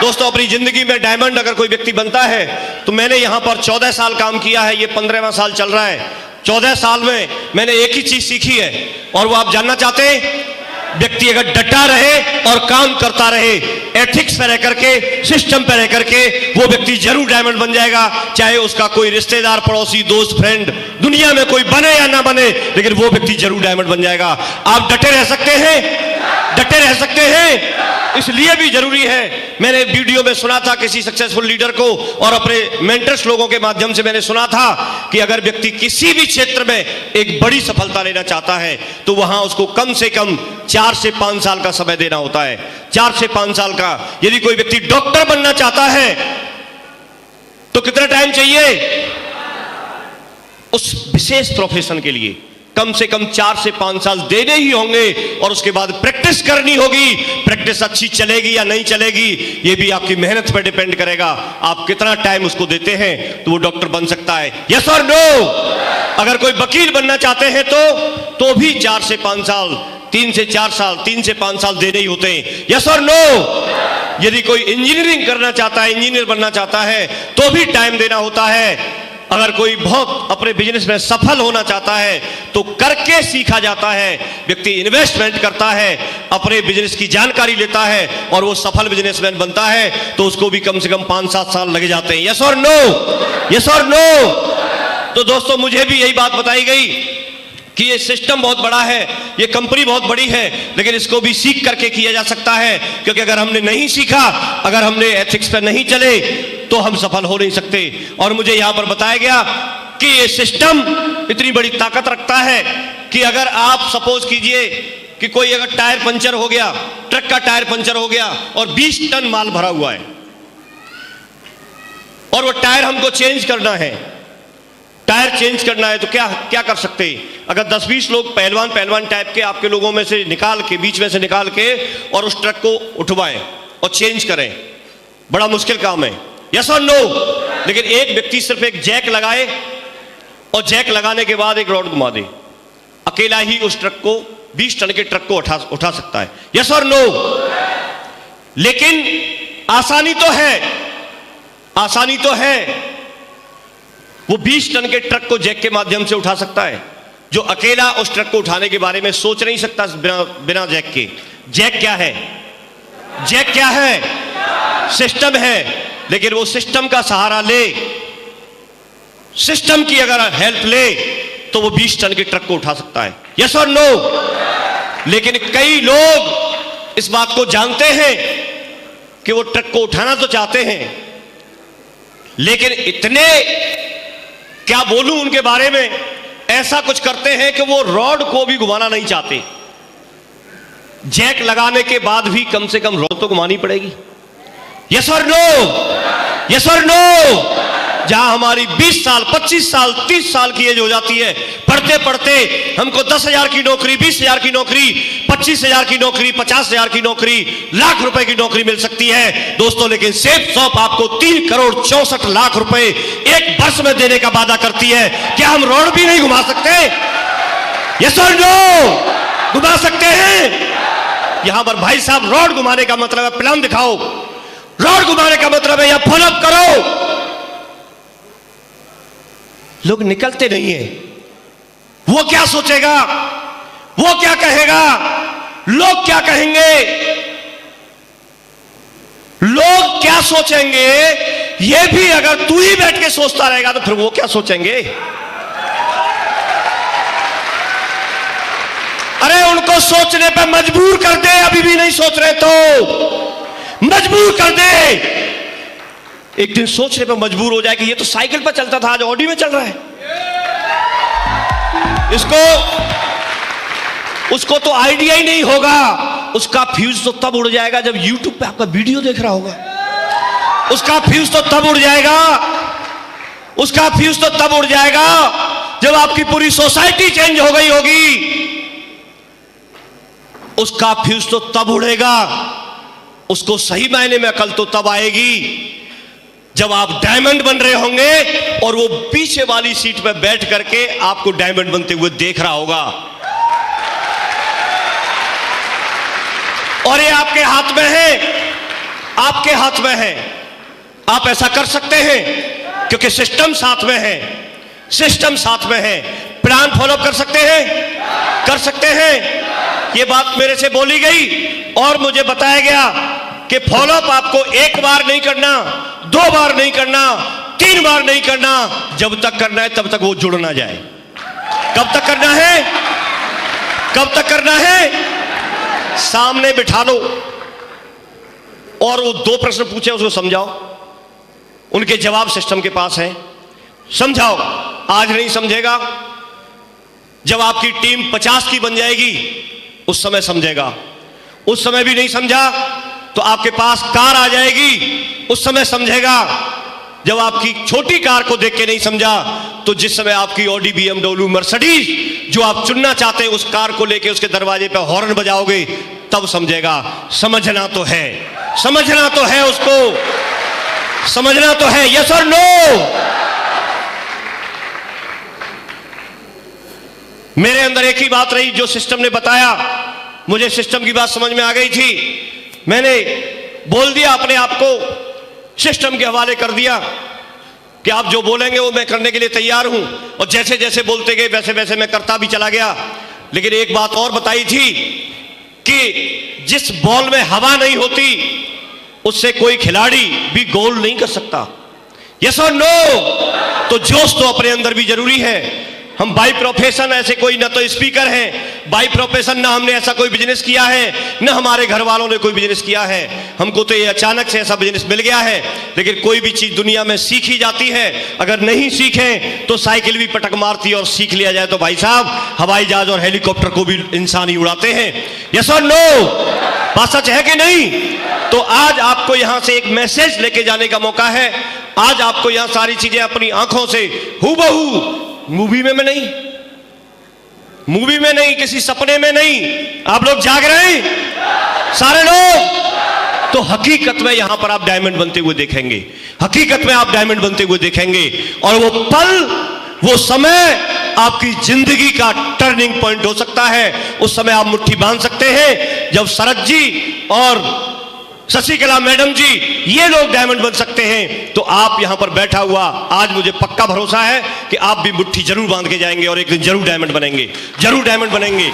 दोस्तों, अपनी जिंदगी में डायमंड अगर कोई व्यक्ति बनता है तो मैंने यहां पर 14 साल काम किया है, ये 15वां साल चल रहा है। 14 साल में मैंने एक ही चीज सीखी है, और वो आप जानना चाहते हैं? व्यक्ति अगर डटा रहे और काम करता रहे, एथिक्स पे रह करके, सिस्टम पे रह करके, वो व्यक्ति जरूर डायमंड बन जाएगा। चाहे उसका कोई रिश्तेदार, पड़ोसी, दोस्त, फ्रेंड दुनिया में कोई बने या ना बने, लेकिन वो व्यक्ति जरूर डायमंड बन जाएगा। आप डटे रह सकते हैं, डटे रह सकते हैं। इसलिए भी जरूरी है, मैंने वीडियो में सुना था किसी सक्सेसफुल लीडर को, और अपने मेंटर्स लोगों के माध्यम से मैंने सुना था कि अगर व्यक्ति किसी भी क्षेत्र में एक बड़ी सफलता लेना चाहता है तो वहां उसको कम से कम 4 से 5 साल का समय देना होता है। 4 से 5 साल का। यदि कोई व्यक्ति डॉक्टर बनना चाहता है तो कितना टाइम चाहिए? उस विशेष प्रोफेशन के लिए कम से कम 4 से 5 साल देने ही होंगे, और उसके बाद प्रैक्टिस करनी होगी। प्रैक्टिस अच्छी चलेगी या नहीं चलेगी, ये भी आपकी मेहनत पर डिपेंड करेगा। आप कितना टाइम उसको देते हैं तो वो डॉक्टर बन सकता है। यस और नो? अगर कोई वकील बनना चाहते हैं तो भी 4 से 5 साल, 3 से 4 साल, 3 से 5 साल देने ही होते हैं। यस और नो? यदि कोई इंजीनियरिंग करना चाहता है, इंजीनियर बनना चाहता है, तो भी टाइम देना होता है। अगर कोई बहुत अपने बिजनेस में सफल होना चाहता है तो करके सीखा जाता है। व्यक्ति इन्वेस्टमेंट करता है, अपने बिजनेस की जानकारी लेता है, और वो सफल बिजनेसमैन बनता है, तो उसको भी कम से कम 5-7 साल लगे जाते हैं। यस और नो? यस और नो? तो दोस्तों, मुझे भी यही बात बताई गई कि ये सिस्टम बहुत बड़ा है, ये कंपनी बहुत बड़ी है, लेकिन इसको भी सीख करके किया जा सकता है। क्योंकि अगर हमने नहीं सीखा, अगर हमने एथिक्स पर नहीं चले, तो हम सफल हो नहीं सकते। और मुझे यहां पर बताया गया कि ये सिस्टम इतनी बड़ी ताकत रखता है कि अगर आप सपोज कीजिए कि कोई अगर टायर पंचर हो गया, ट्रक का टायर पंचर हो गया और 20 टन माल भरा हुआ है, और वो टायर हमको चेंज करना है, टायर चेंज करना है, तो क्या कर सकते हैं? अगर 10-20 लोग पहलवान टाइप के आपके लोगों में से निकाल के, बीच में से निकाल के, और उस ट्रक को उठवाएं और चेंज करें, बड़ा मुश्किल काम है। यस और नो? लेकिन एक व्यक्ति सिर्फ एक जैक लगाए, और जैक लगाने के बाद एक रॉड घुमा दे, अकेला ही उस ट्रक को, 20 टन के ट्रक को उठा सकता है। यस और नो? लेकिन आसानी तो है, आसानी तो है। वो 20 टन के ट्रक को जैक के माध्यम से उठा सकता है, जो अकेला उस ट्रक को उठाने के बारे में सोच नहीं सकता बिना जैक के। जैक क्या है? जैक क्या है? सिस्टम है। लेकिन वो सिस्टम का सहारा ले, सिस्टम की अगर हेल्प ले, तो वो 20 टन के ट्रक को उठा सकता है। यस और नो? लेकिन कई लोग इस बात को जानते हैं कि वो ट्रक को उठाना तो चाहते हैं, लेकिन इतने, क्या बोलूं उनके बारे में, ऐसा कुछ करते हैं कि वो रॉड को भी घुमाना नहीं चाहते। जैक लगाने के बाद भी कम से कम रॉड तो घुमानी पड़ेगी। यस और नो? यस और नो? जहां हमारी 20 साल, 25 साल, 30 साल की एज हो जाती है, पढ़ते पढ़ते हमको 10,000 की नौकरी, 20,000 की नौकरी, 25,000 की नौकरी, 50,000 की नौकरी, लाख रुपए की नौकरी मिल सकती है दोस्तों। लेकिन सेफ शॉप आपको 3 करोड़ 64 लाख रुपए एक वर्ष में देने का वादा करती है। क्या हम रोड भी नहीं घुमा सकते? यस और नो? घुमा सकते हैं। यहां पर भाई साहब, रोड घुमाने का मतलब है प्लान दिखाओ, रोड घुमाने का मतलब है या फॉलोअप करो। लोग निकलते नहीं है। वो क्या सोचेगा, वो क्या कहेगा, लोग क्या कहेंगे, लोग क्या सोचेंगे, ये भी अगर तू ही बैठ के सोचता रहेगा तो फिर वो क्या सोचेंगे? अरे उनको सोचने पे मजबूर कर दे, अभी भी नहीं सोच रहे तो मजबूर कर दे। एक दिन सोचने पे मजबूर हो जाए कि ये तो साइकिल पर चलता था, आज ऑडी में चल रहा है। उसको तो आइडिया ही नहीं होगा। उसका फ्यूज तो तब उड़ जाएगा जब यूट्यूब पे आपका वीडियो देख रहा होगा। उसका फ्यूज तो तब उड़ जाएगा, उसका फ्यूज तो तब उड़ जाएगा जब आपकी पूरी सोसाइटी चेंज हो गई होगी। उसका फ्यूज तो तब उड़ेगा, उसको सही मायने में अकल तो तब आएगी जब आप डायमंड बन रहे होंगे और वो पीछे वाली सीट पर बैठ करके आपको डायमंड बनते हुए देख रहा होगा। और ये आपके हाथ में है आपके हाथ में है। आप ऐसा कर सकते हैं क्योंकि सिस्टम साथ में है, सिस्टम साथ में है। प्लान फॉलो कर सकते हैं, कर सकते हैं। ये बात मेरे से बोली गई और मुझे बताया गया कि फॉलोअप आपको एक बार नहीं करना, 2 बार नहीं करना, 3 बार नहीं करना, जब तक करना है तब तक वो जुड़ ना जाए। कब तक करना है? कब तक करना है? सामने बिठा लो और वो 2 प्रश्न पूछे उसको समझाओ, उनके जवाब सिस्टम के पास है, समझाओ। आज नहीं समझेगा, जब आपकी टीम 50 की बन जाएगी उस समय समझेगा। उस समय भी नहीं समझा तो आपके पास कार आ जाएगी, उस समय समझेगा। जब आपकी छोटी कार को देख के नहीं समझा तो जिस समय आपकी ऑडी, BMW, मर्सिडीज जो आप चुनना चाहते हैं उस कार को लेके उसके दरवाजे पे हॉर्न बजाओगे तब समझेगा। समझना तो है, समझना तो है, उसको समझना तो है। यस और नो? मेरे अंदर एक ही बात रही जो सिस्टम ने बताया, मुझे सिस्टम की बात समझ में आ गई थी। मैंने बोल दिया, अपने आप को सिस्टम के हवाले कर दिया कि आप जो बोलेंगे वो मैं करने के लिए तैयार हूं। और जैसे जैसे बोलते गए वैसे वैसे मैं करता भी चला गया। लेकिन एक बात और बताई थी कि जिस बॉल में हवा नहीं होती उससे कोई खिलाड़ी भी गोल नहीं कर सकता। यस और नो? तो जोश तो अपने अंदर भी जरूरी है। हम बाई प्रोफेशन ऐसे कोई ना तो स्पीकर हैं, बाई प्रोफेशन ना हमने ऐसा कोई बिजनेस किया है, ना हमारे घर वालों ने कोई बिजनेस किया है। हमको तो ये अचानक से ऐसा बिजनेस मिल गया है। लेकिन कोई भी चीज दुनिया में सीखी जाती है, अगर नहीं सीखें तो साइकिल भी पटक मारती है, और सीख लिया जाए तो भाई साहब हवाई जहाज और हेलीकॉप्टर को भी इंसान ही उड़ाते हैं। यस और नो? बात सच है कि नहीं? तो आज आपको यहां से एक मैसेज लेके जाने का मौका है। आज आपको यहां सारी चीजें अपनी आंखों से हूबहू, मूवी में नहीं, मूवी में नहीं, किसी सपने में नहीं, आप लोग जाग रहे हैं सारे लोग, तो हकीकत में यहां पर आप डायमंड बनते हुए देखेंगे। हकीकत में आप डायमंड बनते हुए देखेंगे। और वो पल, वो समय आपकी जिंदगी का टर्निंग पॉइंट हो सकता है। उस समय आप मुट्ठी बांध सकते हैं जब शरद जी और शशिकला मैडम जी ये लोग डायमंड बन सकते हैं, तो आप यहां पर बैठा हुआ आज मुझे पक्का भरोसा है कि आप भी मुट्ठी जरूर बांध के जाएंगे और एक दिन जरूर डायमंड बनेंगे, जरूर डायमंड बनेंगे।